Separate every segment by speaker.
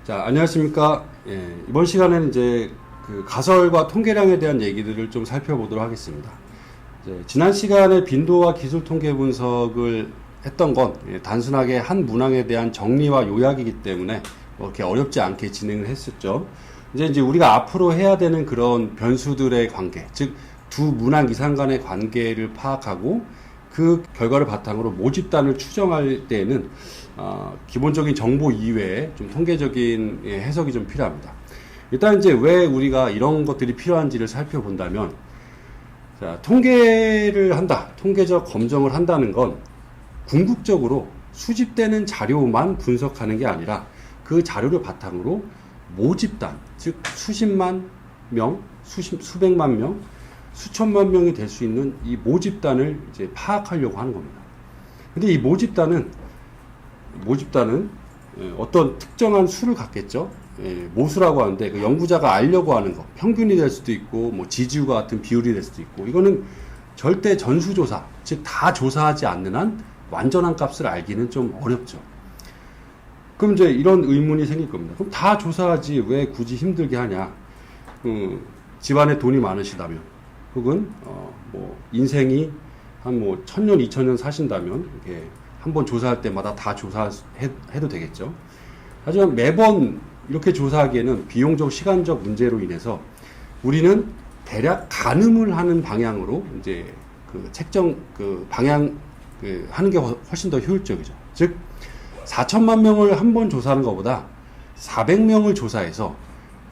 Speaker 1: 자, 안녕하십니까. 예, 이번 시간에는 이제 그 가설과 통계량에 대한 얘기들을 좀 살펴보도록 하겠습니다. 이제 지난 시간에 빈도와 기술 통계 분석을 했던 건 단순하게 한 문항에 대한 정리와 요약이기 때문에 그렇게 어렵지 않게 진행을 했었죠. 이제 우리가 앞으로 해야 되는 그런 변수들의 관계, 즉 두 문항 이상 간의 관계를 파악하고 그 결과를 바탕으로 모집단을 추정할 때에는 기본적인 정보 이외에 좀 통계적인 해석이 좀 필요합니다. 일단 이제 왜 우리가 이런 것들이 필요한지를 살펴본다면, 자, 통계를 한다, 통계적 검정을 한다는 건 궁극적으로 수집되는 자료만 분석하는 게 아니라 그 자료를 바탕으로 모집단, 즉 수십만 명, 수백만 명, 수천만 명이 될 수 있는 이 모집단을 이제 파악하려고 하는 겁니다. 근데 이 모집단은 어떤 특정한 수를 갖겠죠. 모수라고 하는데 그 연구자가 알려고 하는 거, 평균이 될 수도 있고 뭐 지지율과 같은 비율이 될 수도 있고, 이거는 절대 전수조사, 즉 다 조사하지 않는 한 완전한 값을 알기는 좀 어렵죠. 그럼 이제 이런 의문이 생길 겁니다. 그럼 다 조사하지 왜 굳이 힘들게 하냐? 집안에 돈이 많으시다면, 혹은 뭐 인생이 한 뭐 1000년, 2000년 사신다면 이렇게 한번 조사할 때마다 다 조사해도 되겠죠. 하지만 매번 이렇게 조사하기에는 비용적, 시간적 문제로 인해서 우리는 대략 가늠을 하는 방향으로 이제 그 책정 그 방향 하는 게 훨씬 더 효율적이죠. 즉 4천만 명을 한 번 조사하는 것보다 400명을 조사해서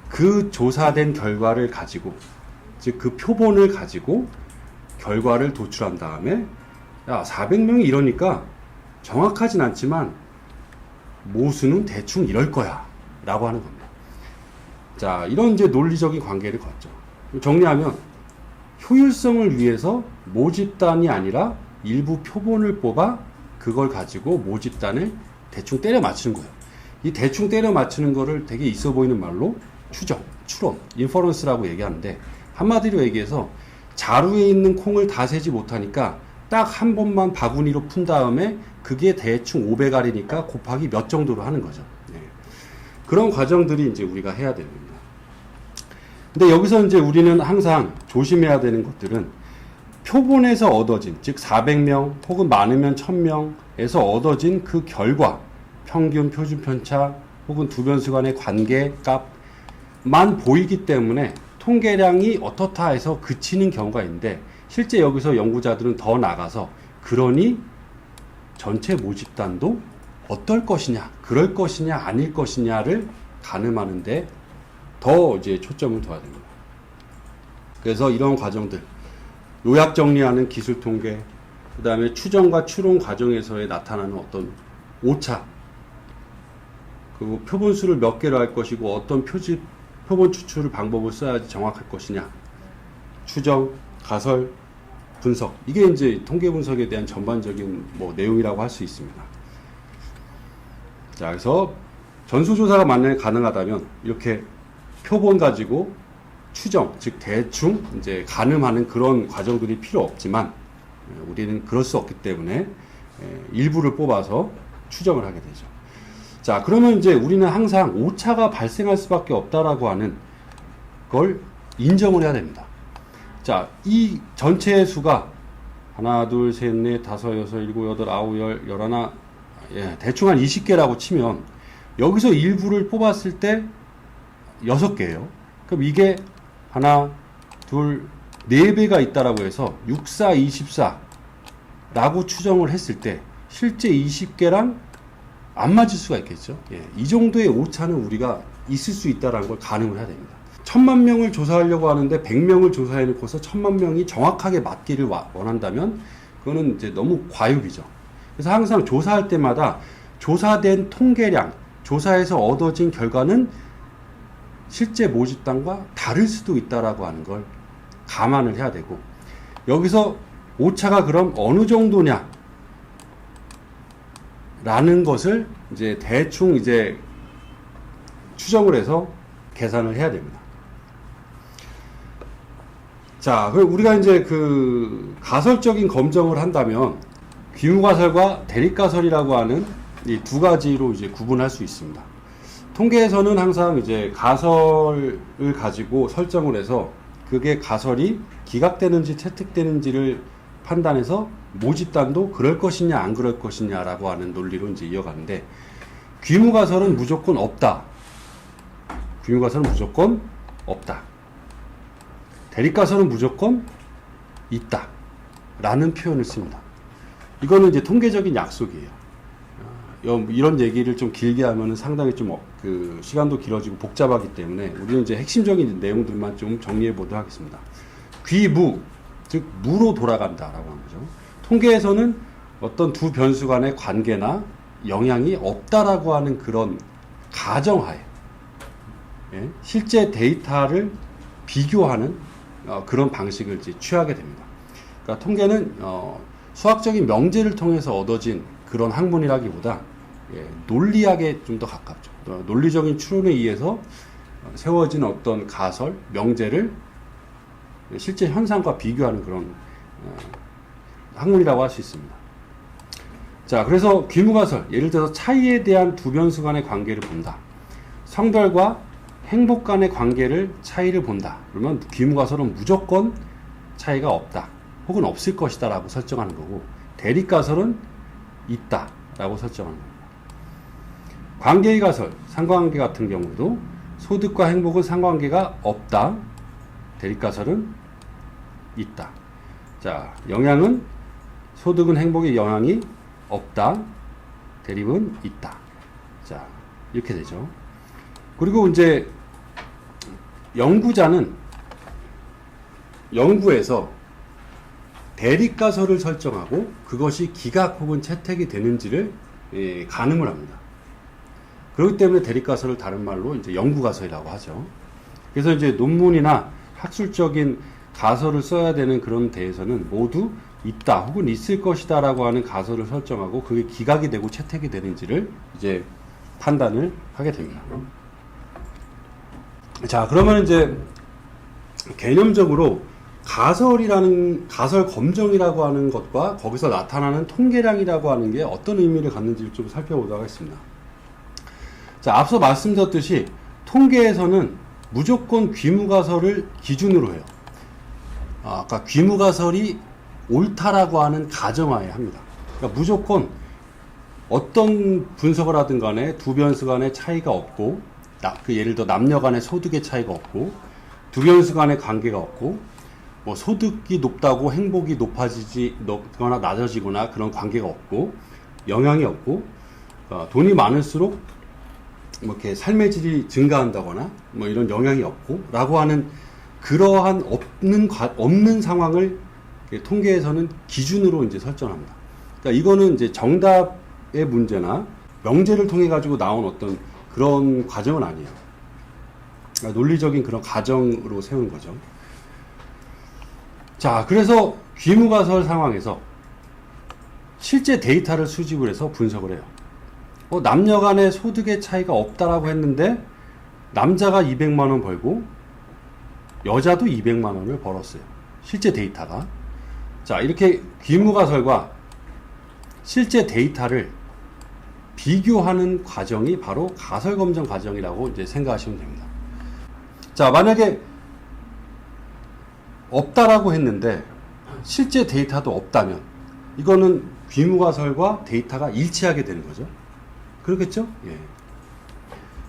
Speaker 1: 그 조사된 결과를 가지고, 즉 그 표본을 가지고 결과를 도출한 다음에, 야, 400명이 이러니까 정확하진 않지만 모수는 대충 이럴 거야 라고 하는 겁니다. 자, 이런 이제 논리적인 관계를 걷죠. 정리하면 효율성을 위해서 모집단이 아니라 일부 표본을 뽑아 그걸 가지고 모집단을 대충 때려 맞추는 거예요. 이 대충 때려 맞추는 거를 되게 있어 보이는 말로 추정, 추론, 인퍼런스라고 얘기하는데, 한마디로 얘기해서 자루에 있는 콩을 다 세지 못하니까 딱 한 번만 바구니로 푼 다음에 그게 대충 500알이니까 곱하기 몇 정도로 하는 거죠. 네. 그런 과정들이 이제 우리가 해야 되는 겁니다. 근데 여기서 이제 우리는 항상 조심해야 되는 것들은 표본에서 얻어진, 즉 400명 혹은 많으면 1000명에서 얻어진 그 결과, 평균, 표준 편차 혹은 두 변수 간의 관계 값만 보이기 때문에 통계량이 어떻다 해서 그치는 경우가 있는데, 실제 여기서 연구자들은 더 나가서 그러니 전체 모집단도 어떨 것이냐, 그럴 것이냐, 아닐 것이냐를 가늠하는데 더 이제 초점을 둬야 됩니다. 그래서 이런 과정들, 요약 정리하는 기술 통계, 그 다음에 추정과 추론 과정에서의 나타나는 어떤 오차, 그리고 표본수를 몇 개로 할 것이고 어떤 표본 추출 방법을 써야지 정확할 것이냐, 추정, 가설, 분석, 이게 이제 통계 분석에 대한 전반적인 뭐 내용이라고 할 수 있습니다. 자, 그래서 전수조사가 만약에 가능하다면 이렇게 표본 가지고 추정, 즉 대충 이제 가늠하는 그런 과정들이 필요 없지만, 우리는 그럴 수 없기 때문에 일부를 뽑아서 추정을 하게 되죠. 자, 그러면 이제 우리는 항상 오차가 발생할 수밖에 없다라고 하는 걸 인정을 해야 됩니다. 자, 이 전체의 수가 하나, 둘, 셋, 넷, 다섯, 여섯, 일곱, 여덟, 아홉, 열, 열하나, 대충 한 20개라고 치면 여기서 일부를 뽑았을 때 6개예요. 그럼 이게 하나, 둘, 4배가 있다라고 해서 6, 4, 24라고 추정을 했을 때 실제 20개랑 안 맞을 수가 있겠죠. 이 정도의 오차는 우리가 있을 수 있다는 걸 가늠을 해야 됩니다. 1000만 명을 조사하려고 하는데 100명을 조사해놓고서 1000만 명이 정확하게 맞기를 원한다면 그거는 이제 너무 과욕이죠. 그래서 항상 조사할 때마다 조사된 통계량, 조사에서 얻어진 결과는 실제 모집단과 다를 수도 있다라고 하는 걸 감안을 해야 되고, 여기서 오차가 그럼 어느 정도냐 라는 것을 이제 대충 이제 추정을 해서 계산을 해야 됩니다. 자, 그럼 우리가 이제 그 가설적인 검정을 한다면 귀무가설과 대립가설이라고 하는 이 두 가지로 이제 구분할 수 있습니다. 통계에서는 항상 이제 가설을 가지고 설정을 해서 그게 가설이 기각되는지 채택되는지를 판단해서 모집단도 그럴 것이냐 안 그럴 것이냐라고 하는 논리로 이제 이어가는데, 귀무가설은 무조건 없다. 귀무가설은 무조건 없다. 대립가설은 무조건 있다. 라는 표현을 씁니다. 이거는 이제 통계적인 약속이에요. 이런 얘기를 좀 길게 하면은 상당히 좀 그 시간도 길어지고 복잡하기 때문에 우리는 이제 핵심적인 내용들만 좀 정리해 보도록 하겠습니다. 귀무, 즉 무로 돌아간다라고 하는 거죠. 통계에서는 어떤 두 변수 간의 관계나 영향이 없다라고 하는 그런 가정하에, 예, 실제 데이터를 비교하는 그런 방식을 이제 취하게 됩니다. 그러니까 통계는 수학적인 명제를 통해서 얻어진 그런 학문이라기보다, 예, 논리학에 좀 더 가깝죠. 논리적인 추론에 의해서 세워진 어떤 가설, 명제를 실제 현상과 비교하는 그런 학문이라고 할 수 있습니다. 자, 그래서 귀무가설, 예를 들어서 차이에 대한 두 변수 간의 관계를 본다. 성별과 행복 간의 관계를, 차이를 본다. 그러면 귀무가설은 무조건 차이가 없다. 혹은 없을 것이다 라고 설정하는 거고, 대립가설은 있다 라고 설정하는 겁니다. 관계의 가설, 상관관계 같은 경우도 소득과 행복은 상관관계가 없다. 대립가설은 있다. 자, 영향은, 소득은 행복에 영향이 없다. 대립은 있다. 자, 이렇게 되죠. 그리고 이제 연구자는 연구에서 대립가설을 설정하고 그것이 기각 혹은 채택이 되는지를 가늠을 합니다. 그렇기 때문에 대립가설을 다른 말로 이제 연구가설이라고 하죠. 그래서 이제 논문이나 학술적인 가설을 써야 되는 그런 데에서는 모두 있다 혹은 있을 것이다 라고 하는 가설을 설정하고 그게 기각이 되고 채택이 되는지를 이제 판단을 하게 됩니다. 자, 그러면 이제 개념적으로 가설 검정이라고 하는 것과 거기서 나타나는 통계량이라고 하는 게 어떤 의미를 갖는지를 좀 살펴보도록 하겠습니다. 자, 앞서 말씀드렸듯이 통계에서는 무조건 귀무가설을 기준으로 해요. 아까 귀무가설이 옳다라고 하는 가정하에 합니다. 그러니까 무조건 어떤 분석을 하든 간에 두 변수 간의 차이가 없고, 예를 들어 남녀 간의 소득의 차이가 없고, 두 변수 간의 관계가 없고, 뭐 소득이 높다고 행복이 높거나 낮아지거나 그런 관계가 없고, 영향이 없고, 돈이 많을수록 뭐 이렇게 삶의 질이 증가한다거나 뭐 이런 영향이 없고 라고 하는 그러한 없는 상황을 통계에서는 기준으로 이제 설정합니다. 그러니까 이거는 이제 정답의 문제나 명제를 통해 가지고 나온 어떤 그런 과정은 아니에요. 그러니까 논리적인 그런 가정으로 세운 거죠. 자, 그래서 귀무가설 상황에서 실제 데이터를 수집을 해서 분석을 해요. 남녀 간의 소득의 차이가 없다라고 했는데 남자가 200만 원 벌고 여자도 200만 원을 벌었어요. 실제 데이터가. 자, 이렇게 귀무가설과 실제 데이터를 비교하는 과정이 바로 가설검정 과정이라고 이제 생각하시면 됩니다. 자, 만약에 없다라고 했는데 실제 데이터도 없다면 이거는 귀무가설과 데이터가 일치하게 되는 거죠. 그렇겠죠? 예.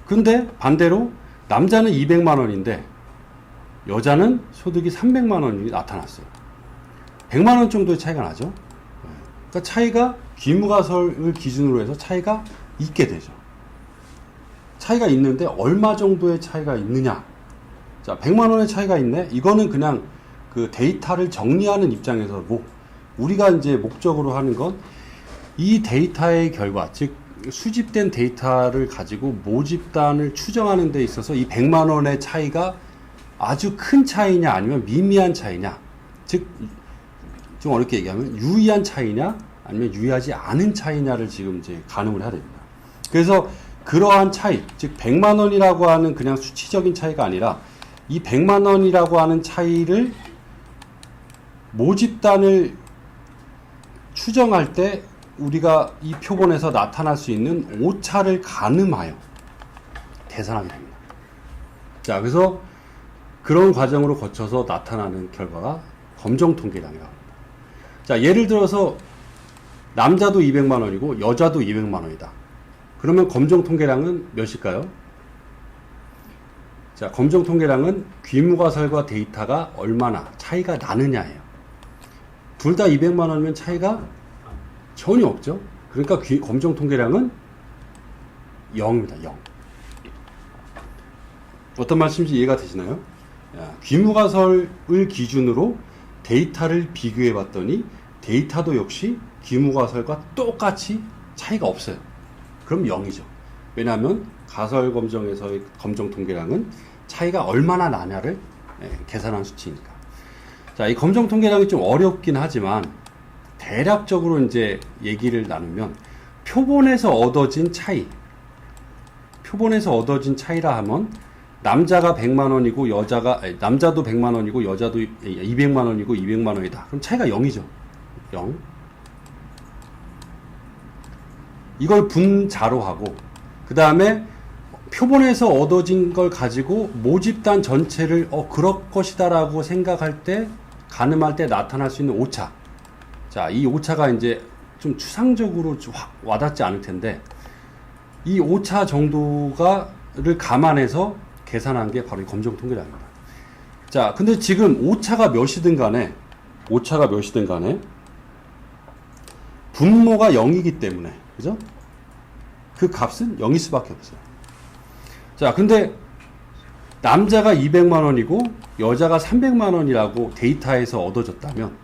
Speaker 1: 근데 반대로 남자는 200만 원인데 여자는 소득이 300만 원이 나타났어요. 100만 원 정도의 차이가 나죠. 그러니까 차이가 귀무가설을 기준으로 해서 차이가 있게 되죠. 차이가 있는데 얼마 정도의 차이가 있느냐? 자, 100만 원의 차이가 있네. 이거는 그냥 그 데이터를 정리하는 입장에서 우리가 이제 목적으로 하는 건 이 데이터의 결과, 즉 수집된 데이터를 가지고 모집단을 추정하는 데 있어서 이 100만 원의 차이가 아주 큰 차이냐 아니면 미미한 차이냐, 즉 좀 어렵게 얘기하면 유의한 차이냐 아니면 유의하지 않은 차이냐를 지금 이제 가늠을 해야 됩니다. 그래서 그러한 차이, 즉 100만 원이라고 하는 그냥 수치적인 차이가 아니라 이 100만 원이라고 하는 차이를 모집단을 추정할 때 우리가 이 표본에서 나타날 수 있는 오차를 가늠하여 계산하게 됩니다. 자, 그래서 그런 과정으로 거쳐서 나타나는 결과가 검정 통계량이라고 합니다. 자, 예를 들어서 남자도 200만 원이고 여자도 200만 원이다. 그러면 검정 통계량은 몇일까요? 자, 검정 통계량은 귀무가설과 데이터가 얼마나 차이가 나느냐예요. 둘 다 200만 원이면 차이가 전혀 없죠. 그러니까 검정 통계량은 0입니다. 0. 어떤 말씀인지 이해가 되시나요? 귀무가설을 기준으로 데이터를 비교해 봤더니 데이터도 역시 귀무가설과 똑같이 차이가 없어요. 그럼 0이죠. 왜냐하면 가설 검정에서의 검정 통계량은 차이가 얼마나 나냐를 계산한 수치니까. 자, 이 검정 통계량이 좀 어렵긴 하지만 대략적으로 이제 얘기를 나누면 표본에서 얻어진 차이라 하면 남자가 100만 원이고 남자도 100만 원이고 여자도 200만 원이고 200만 원이다. 그럼 차이가 0이죠. 0. 이걸 분자로 하고 그 다음에 표본에서 얻어진 걸 가지고 모집단 전체를 그럴 것이다 라고 생각할 때 가늠할 때 나타날 수 있는 오차. 자, 이 오차가 이제 좀 추상적으로 확 와닿지 않을 텐데 이 오차 정도를 감안해서 계산한 게 바로 이 검정 통계량입니다. 자, 근데 지금 오차가 몇이든 간에 분모가 0이기 때문에, 그죠? 그 값은 0일 수밖에 없어요. 자, 근데 남자가 200만 원이고 여자가 300만 원이라고 데이터에서 얻어졌다면,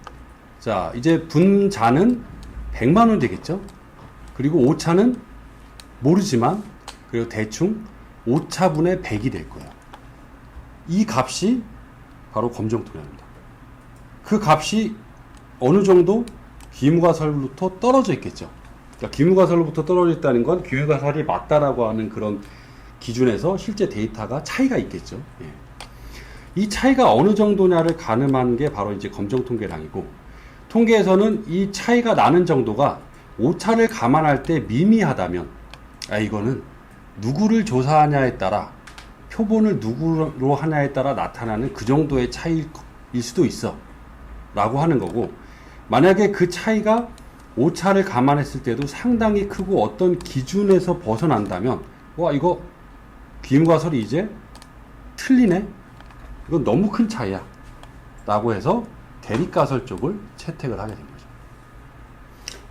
Speaker 1: 자, 이제 분자는 100만 원 되겠죠? 그리고 오차는 모르지만, 그리고 대충 오차분의 100이 될 거예요. 이 값이 바로 검정 통계입니다. 그 값이 어느 정도 귀무가설로부터 떨어져 있겠죠. 그러니까 귀무가설로부터 떨어져 있다는 건 귀무가설이 맞다라고 하는 그런 기준에서 실제 데이터가 차이가 있겠죠. 예. 이 차이가 어느 정도냐를 가늠한 게 바로 이제 검정 통계량이고, 통계에서는 이 차이가 나는 정도가 오차를 감안할 때 미미하다면, 이거는 누구를 조사하냐에 따라, 표본을 누구로 하냐에 따라 나타나는 그 정도의 차이일 수도 있어 라고 하는 거고, 만약에 그 차이가 오차를 감안했을 때도 상당히 크고 어떤 기준에서 벗어난다면, 와, 이거 귀무가설이 이제 틀리네? 이건 너무 큰 차이야 라고 해서 대립가설 쪽을 채택을 하게 된 거죠.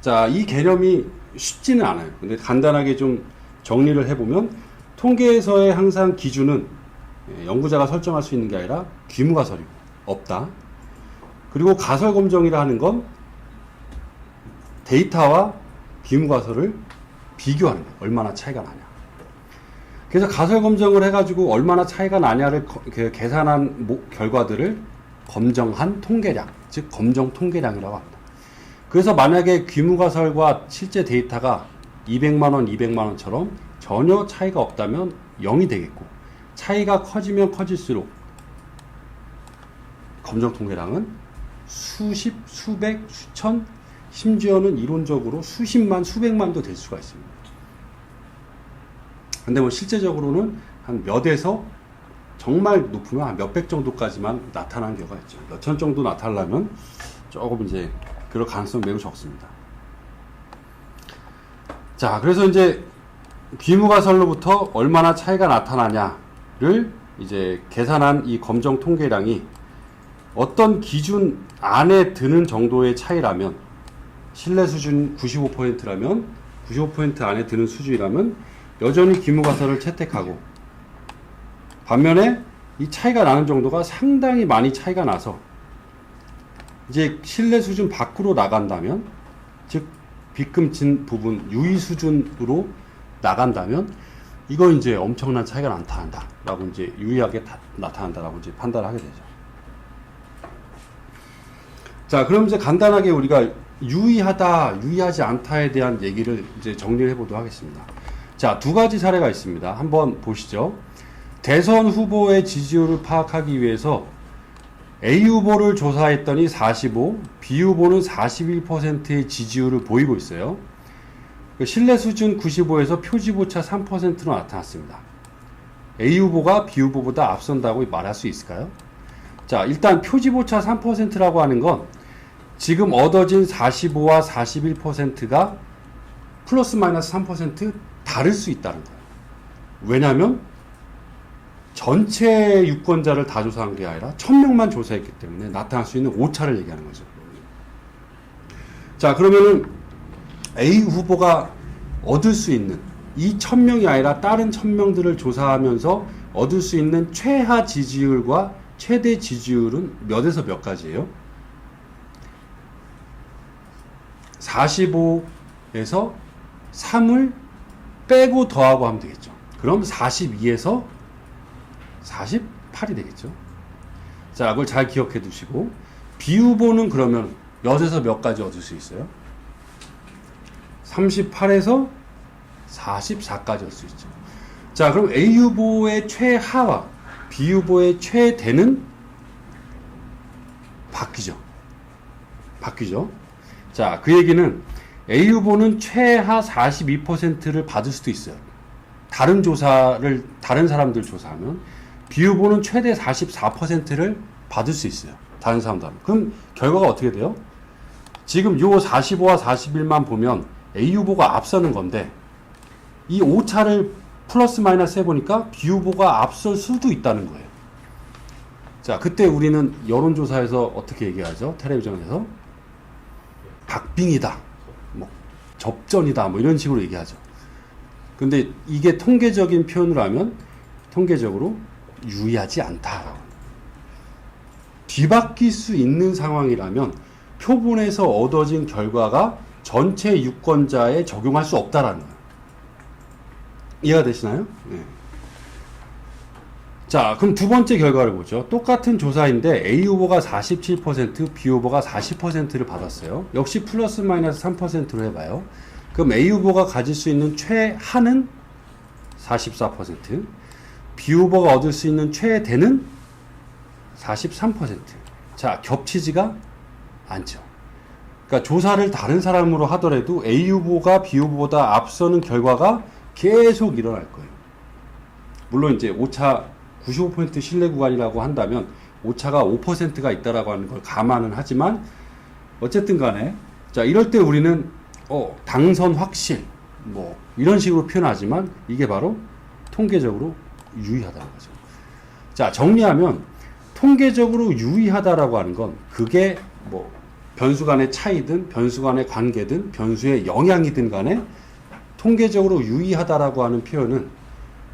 Speaker 1: 자, 이 개념이 쉽지는 않아요. 근데 간단하게 좀 정리를 해보면, 통계에서의 항상 기준은 연구자가 설정할 수 있는 게 아니라 귀무가설이고 없다. 그리고 가설검정이라 하는 건 데이터와 귀무가설을 비교하는 거예요. 얼마나 차이가 나냐. 그래서 가설검정을 해가지고 얼마나 차이가 나냐를 계산한 결과들을 검정한 통계량, 즉 검정 통계량이라고 합니다. 그래서 만약에 귀무가설과 실제 데이터가 200만원, 200만원처럼 전혀 차이가 없다면 0이 되겠고, 차이가 커지면 커질수록 검정 통계량은 수십, 수백, 수천, 심지어는 이론적으로 수십만, 수백만도 될 수가 있습니다. 근데 뭐 실제적으로는 한 몇에서 정말 높으면 한 몇백 정도까지만 나타나는 경우가 있죠. 몇천 정도 나타나려면 조금 이제 그럴 가능성은 매우 적습니다. 자, 그래서 이제 귀무가설로부터 얼마나 차이가 나타나냐를 이제 계산한 이 검정 통계량이 어떤 기준 안에 드는 정도의 차이라면, 신뢰 수준 95%라면 95% 안에 드는 수준이라면 여전히 귀무가설을 채택하고, 반면에 이 차이가 나는 정도가 상당히 많이 차이가 나서 이제 신뢰 수준 밖으로 나간다면, 즉 빗금친 부분 유의 수준으로 나간다면 이건 이제 엄청난 차이가 나타난다 라고 이제 유의하게 나타난다 라고 이제 판단을 하게 되죠. 자, 그럼 이제 간단하게 우리가 유의하다, 유의하지 않다에 대한 얘기를 이제 정리를 해보도록 하겠습니다. 자, 두 가지 사례가 있습니다. 한번 보시죠. 대선 후보의 지지율을 파악하기 위해서 A 후보를 조사했더니 45, B 후보는 41%의 지지율을 보이고 있어요. 신뢰 수준 95에서 표지오차 3%로 나타났습니다. A 후보가 B 후보보다 앞선다고 말할 수 있을까요? 자, 일단 표지오차 3%라고 하는 건 지금 얻어진 45와 41%가 플러스 마이너스 3% 다를 수 있다는 거예요. 왜냐하면 전체 유권자를 다 조사한 게 아니라 1000명만 조사했기 때문에 나타날 수 있는 오차를 얘기하는 거죠. 자, 그러면은 A 후보가 얻을 수 있는 이 1000명이 아니라 다른 1000명들을 조사하면서 얻을 수 있는 최하 지지율과 최대 지지율은 몇에서 몇 가지예요? 45에서 3을 빼고 더하고 하면 되겠죠. 그럼 42에서 48이 되겠죠. 자, 그걸 잘 기억해 두시고, B 후보는 그러면 몇에서 몇 가지 얻을 수 있어요? 38에서 44까지 얻을 수 있죠. 자, 그럼 A 후보의 최하와 B 후보의 최대는 바뀌죠. 바뀌죠. 자, 그 얘기는 A 후보는 최하 42%를 받을 수도 있어요. 다른 사람들 조사하면. B 후보는 최대 44%를 받을 수 있어요. 다른 사람들 하면. 그럼 결과가 어떻게 돼요? 지금 요 45와 41만 보면 A 후보가 앞서는 건데, 이 오차를 플러스 마이너스 해보니까 B 후보가 앞설 수도 있다는 거예요. 자, 그때 우리는 여론조사에서 어떻게 얘기하죠? 텔레비전에서 박빙이다, 뭐 접전이다, 뭐 이런 식으로 얘기하죠. 근데 이게 통계적인 표현으로 하면 통계적으로 유의하지 않다. 뒤바뀔 수 있는 상황이라면 표본에서 얻어진 결과가 전체 유권자에 적용할 수 없다라는 거예요. 이해가 되시나요? 네. 자, 그럼 두 번째 결과를 보죠. 똑같은 조사인데 A 후보가 47%, B 후보가 40%를 받았어요. 역시 플러스 마이너스 3%로 해봐요. 그럼 A 후보가 가질 수 있는 최하는 44%, B 후보가 얻을 수 있는 최대는 43%. 자, 겹치지가 않죠. 그러니까 조사를 다른 사람으로 하더라도 A 후보가 B 후보보다 앞서는 결과가 계속 일어날 거예요. 물론 이제 오차 95% 신뢰 구간이라고 한다면 오차가 5%가 있다라고 하는 걸 감안은 하지만 어쨌든 간에, 자, 이럴 때 우리는 당선 확실 뭐 이런 식으로 표현하지만 이게 바로 통계적으로 유의하다는 거죠. 자, 정리하면 통계적으로 유의하다라고 하는 건 그게 뭐 변수 간의 차이든 변수 간의 관계든 변수의 영향이든 간에 통계적으로 유의하다라고 하는 표현은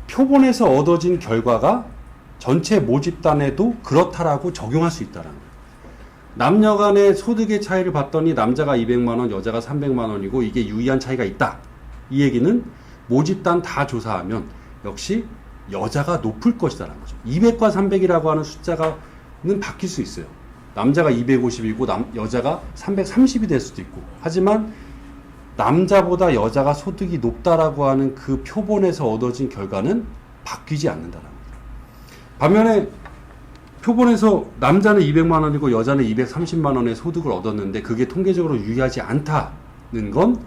Speaker 1: 표본에서 얻어진 결과가 전체 모집단에도 그렇다라고 적용할 수 있다는 거예요. 남녀 간의 소득의 차이를 봤더니 남자가 200만 원, 여자가 300만 원이고 이게 유의한 차이가 있다. 이 얘기는 모집단 다 조사하면 역시 여자가 높을 것이다라는 거죠. 200과 300이라고 하는 숫자가는 바뀔 수 있어요. 남자가 250이고 여자가 330이 될 수도 있고. 하지만 남자보다 여자가 소득이 높다라고 하는 그 표본에서 얻어진 결과는 바뀌지 않는다는 거예요. 반면에 표본에서 남자는 200만 원이고 여자는 230만 원의 소득을 얻었는데 그게 통계적으로 유의하지 않다는 건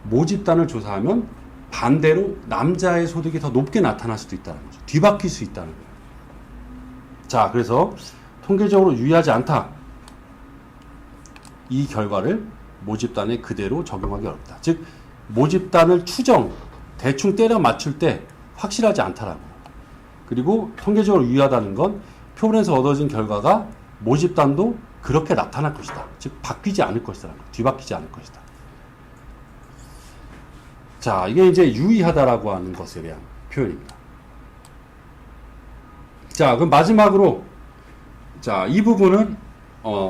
Speaker 1: 모집단을 조사하면 반대로 남자의 소득이 더 높게 나타날 수도 있다는 거죠. 뒤바뀔 수 있다는 거예요. 자, 그래서 통계적으로 유의하지 않다. 이 결과를 모집단에 그대로 적용하기 어렵다. 즉, 모집단을 대충 때려 맞출 때 확실하지 않다라는 거예요. 그리고 통계적으로 유의하다는 건 표본에서 얻어진 결과가 모집단도 그렇게 나타날 것이다. 즉, 바뀌지 않을 것이다. 뒤바뀌지 않을 것이다. 자, 이게 이제 유의하다라고 하는 것에 대한 표현입니다. 자, 그럼 마지막으로, 자, 이 부분은,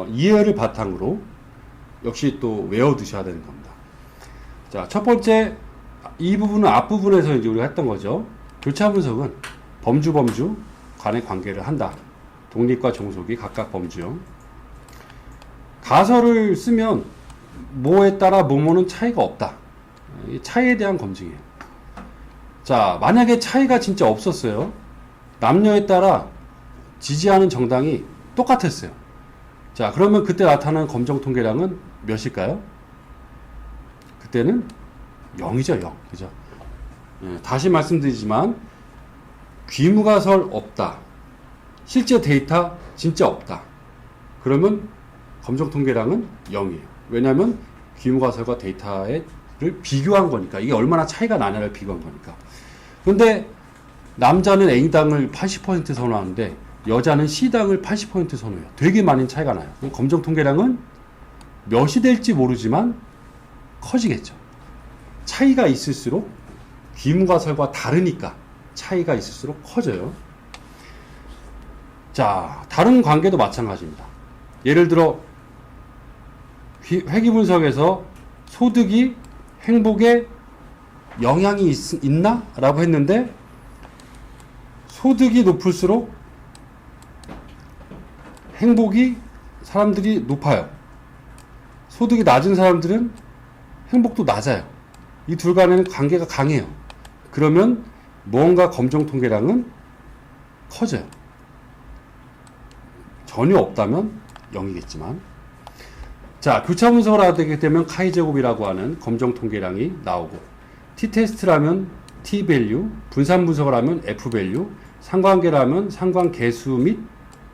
Speaker 1: 이해를 바탕으로 역시 또 외워두셔야 되는 겁니다. 자, 첫 번째, 이 부분은 앞부분에서 이제 우리가 했던 거죠. 교차 분석은 범주 간의 관계를 한다. 독립과 종속이 각각 범주형. 가설을 쓰면 뭐에 따라 뭐뭐는 차이가 없다. 이 차이에 대한 검증이에요. 자, 만약에 차이가 진짜 없었어요. 남녀에 따라 지지하는 정당이 똑같았어요. 자, 그러면 그때 나타나는 검정 통계량은 몇일까요? 그때는 0이죠, 0. 그죠? 예, 다시 말씀드리지만, 귀무가설 없다. 실제 데이터 진짜 없다. 그러면 검정통계량은 0이에요. 왜냐하면 귀무가설과 데이터를 비교한 거니까. 이게 얼마나 차이가 나냐를 비교한 거니까. 그런데 남자는 A당을 80% 선호하는데 여자는 C당을 80% 선호해요. 되게 많은 차이가 나요. 검정통계량은 몇이 될지 모르지만 커지겠죠. 차이가 있을수록 귀무가설과 다르니까 차이가 있을수록 커져요. 자, 다른 관계도 마찬가지입니다. 예를 들어 회귀분석에서 소득이 행복에 영향이 있나? 라고 했는데 소득이 높을수록 행복이 사람들이 높아요. 소득이 낮은 사람들은 행복도 낮아요. 이 둘 간에는 관계가 강해요. 그러면 무언가 검정통계량은 커져요. 전혀 없다면 0이겠지만. 자, 교차 분석을 하게 되면 카이제곱이라고 하는 검정통계량이 나오고, t-테스트라면 t-밸류, 분산 분석을 하면 f-밸류, 상관계라면 상관계수 및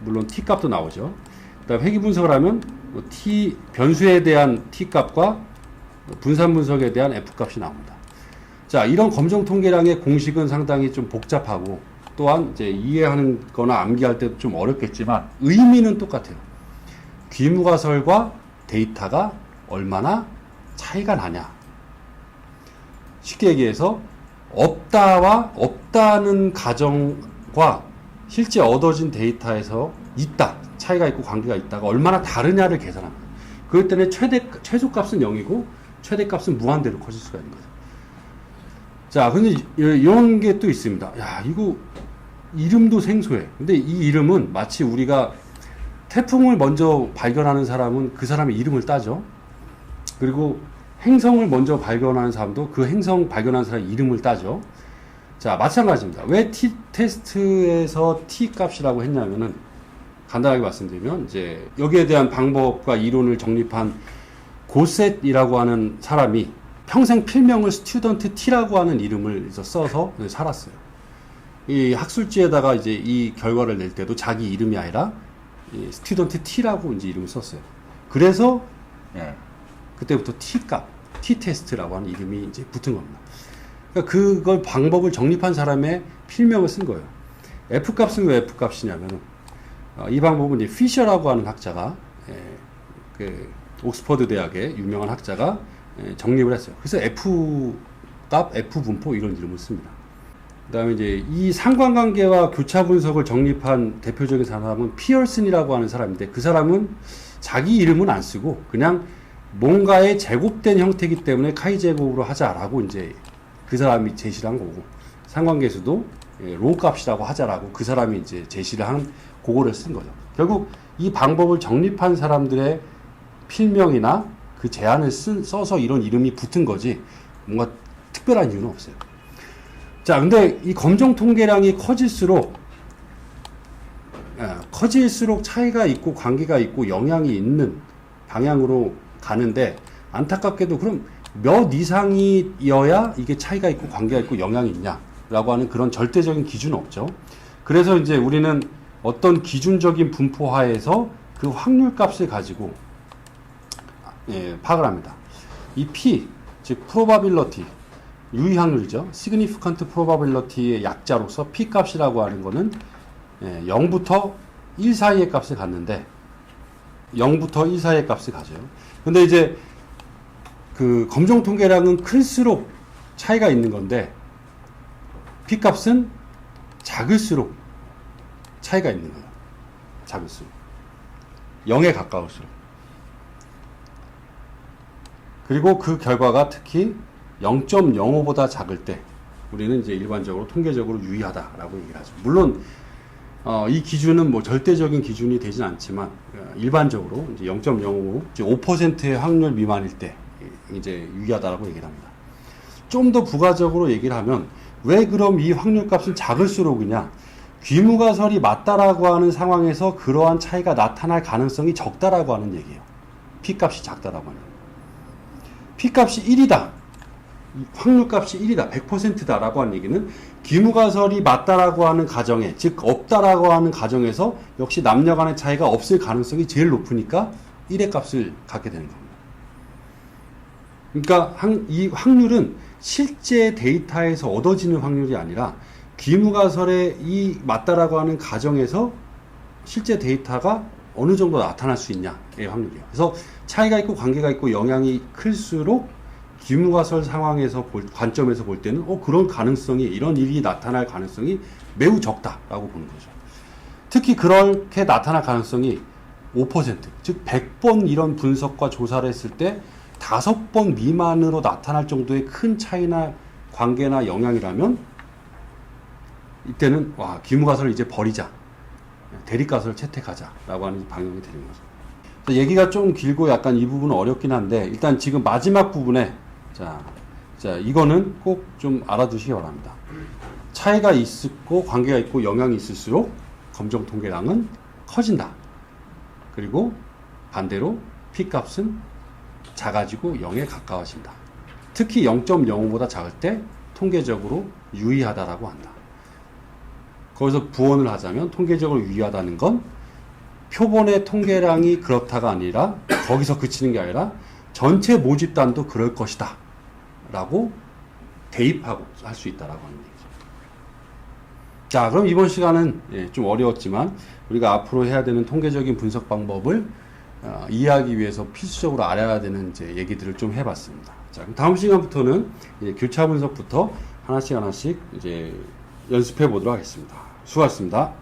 Speaker 1: 물론 t-값도 나오죠. 그 다음 회귀 분석을 하면 t 변수에 대한 t-값과 분산 분석에 대한 f-값이 나옵니다. 자, 이런 검정통계량의 공식은 상당히 좀 복잡하고 또한 이제 이해하는 거나 암기할 때도 좀 어렵겠지만 의미는 똑같아요. 귀무가설과 데이터가 얼마나 차이가 나냐. 쉽게 얘기해서 없다와 없다는 가정과 실제 얻어진 데이터에서 있다, 차이가 있고 관계가 있다가 얼마나 다르냐를 계산합니다. 그럴 때는 최소값은 0이고 최대값은 무한대로 커질 수가 있는 거죠. 자, 근데 이런 게 또 있습니다. 야, 이거 이름도 생소해. 근데 이 이름은 마치 우리가 태풍을 먼저 발견하는 사람은 그 사람의 이름을 따죠. 그리고 행성을 먼저 발견하는 사람도 그 행성 발견한 사람의 이름을 따죠. 자, 마찬가지입니다. 왜 t-테스트에서 t-값이라고 했냐면은 간단하게 말씀드리면 이제 여기에 대한 방법과 이론을 정립한 고셋이라고 하는 사람이 평생 필명을 스튜던트 T라고 하는 이름을 써서 살았어요. 이 학술지에다가 이제 이 결과를 낼 때도 자기 이름이 아니라 스튜던트 T라고 이제 이름을 썼어요. 그래서 그때부터 T값, t-테스트라고 하는 이름이 이제 붙은 겁니다. 그러니까 그걸 방법을 정립한 사람의 필명을 쓴 거예요. F값은 왜 F값이냐면은 이 방법은 이제 피셔라고 하는 학자가 그 옥스퍼드 대학의 유명한 학자가 정립을 했어요. 그래서 F값, F분포 이런 이름을 씁니다. 그 다음에 이제 이 상관관계와 교차 분석을 정립한 대표적인 사람은 피어슨이라고 하는 사람인데 그 사람은 자기 이름은 안 쓰고 그냥 뭔가의 제곱된 형태이기 때문에 카이 제곱으로 하자라고 이제 그 사람이 제시를 한 거고 상관계수도 로 값이라고 하자라고 그 사람이 이제 제시를 한 그거를 쓴 거죠. 결국 이 방법을 정립한 사람들의 필명이나 그 제안을 써서 이런 이름이 붙은 거지 뭔가 특별한 이유는 없어요. 자, 근데 이 검정통계량이 커질수록 차이가 있고 관계가 있고 영향이 있는 방향으로 가는데 안타깝게도 그럼 몇 이상이어야 이게 차이가 있고 관계가 있고 영향이 있냐라고 하는 그런 절대적인 기준은 없죠. 그래서 이제 우리는 어떤 기준적인 분포하에서 그 확률값을 가지고 파악을 합니다. 이 P, 즉 probability, 유의확률이죠. significant probability의 약자로서 P 값이라고 하는 거는 0부터 1 사이의 값을 갖는데 0부터 1 사이의 값을 가져요. 근데 이제 그 검정통계량은 클수록 차이가 있는 건데 P 값은 작을수록 차이가 있는 거예요. 작을수록 0에 가까울수록. 그리고 그 결과가 특히 0.05보다 작을 때 우리는 이제 일반적으로 통계적으로 유의하다라고 얘기를 하죠. 물론 이 기준은 뭐 절대적인 기준이 되진 않지만 일반적으로 이제 0.05, 5%의 확률 미만일 때 이제 유의하다라고 얘기를 합니다. 좀 더 부가적으로 얘기를 하면 왜 그럼 이 확률값은 작을수록이냐? 귀무가설이 맞다라고 하는 상황에서 그러한 차이가 나타날 가능성이 적다라고 하는 얘기예요. P값이 작다라고 하는. P값이 1이다. 확률값이 1이다, 100%다라고 하는 얘기는 귀무가설이 맞다라고 하는 가정에, 즉 없다라고 하는 가정에서 역시 남녀 간의 차이가 없을 가능성이 제일 높으니까 1의 값을 갖게 되는 겁니다. 그러니까 이 확률은 실제 데이터에서 얻어지는 확률이 아니라 귀무가설에 이 맞다라고 하는 가정에서 실제 데이터가 어느 정도 나타날 수 있냐의 확률이에요. 그래서 차이가 있고 관계가 있고 영향이 클수록 귀무가설 상황에서 관점에서 볼 때는 그런 가능성이, 이런 일이 나타날 가능성이 매우 적다라고 보는 거죠. 특히 그렇게 나타날 가능성이 5%, 즉 100번 이런 분석과 조사를 했을 때 5번 미만으로 나타날 정도의 큰 차이나 관계나 영향이라면 이때는 귀무가설을 이제 버리자, 대립가설을 채택하자라고 하는 방향이 되는 거죠. 얘기가 좀 길고 약간 이 부분은 어렵긴 한데, 일단 지금 마지막 부분에 자 이거는 꼭 좀 알아두시기 바랍니다. 차이가 있고 관계가 있고 영향이 있을수록 검정 통계량은 커진다. 그리고 반대로 P값은 작아지고 0에 가까워진다. 특히 0.05보다 작을 때 통계적으로 유의하다라고 한다. 거기서 부언을 하자면 통계적으로 유의하다는 건 표본의 통계량이 그렇다가 아니라, 거기서 그치는 게 아니라 전체 모집단도 그럴 것이다 라고 대입하고 할 수 있다라고 하는 얘기죠. 자, 그럼 이번 시간은 좀 어려웠지만 우리가 앞으로 해야 되는 통계적인 분석 방법을 이해하기 위해서 필수적으로 알아야 되는 이제 얘기들을 좀 해봤습니다. 자, 그럼 다음 시간부터는 교차 분석부터 하나씩 이제 연습해 보도록 하겠습니다. 수고하셨습니다.